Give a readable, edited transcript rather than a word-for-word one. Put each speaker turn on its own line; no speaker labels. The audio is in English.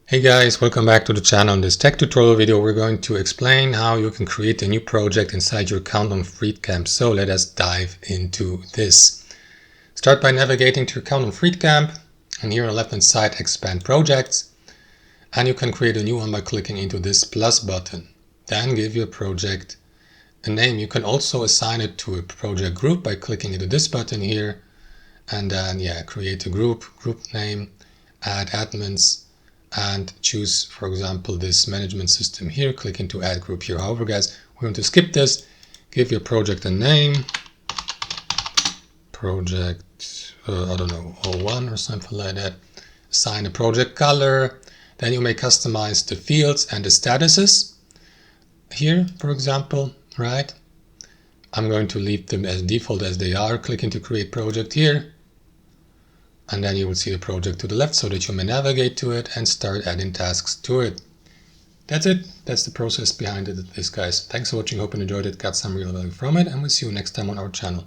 Hey guys, welcome back to the channel. In this tech tutorial video, we're going to explain how you can create a new project inside your account on Freedcamp. So let us dive into this. Start by navigating to your account on Freedcamp, and here on the left hand side, expand projects. And you can create a new one by clicking into this plus button. Then give your project a name. You can also assign it to a project group by clicking into this button here. And then create a group name, add admins, and choose, for example, this management system here. Click into add group here. However, guys, we're going to skip this. Give your project a name, project, I don't know, 01 or something like that. Assign a project color. Then you may customize the fields and the statuses here, for example, right? I'm going to leave them as default as they are. Click into create project here. And then you will see the project to the left so that you may navigate to it and start adding tasks to it. That's it. That's the process behind this, guys. Thanks for watching. Hope you enjoyed it, got some real value from it, and we'll see you next time on our channel.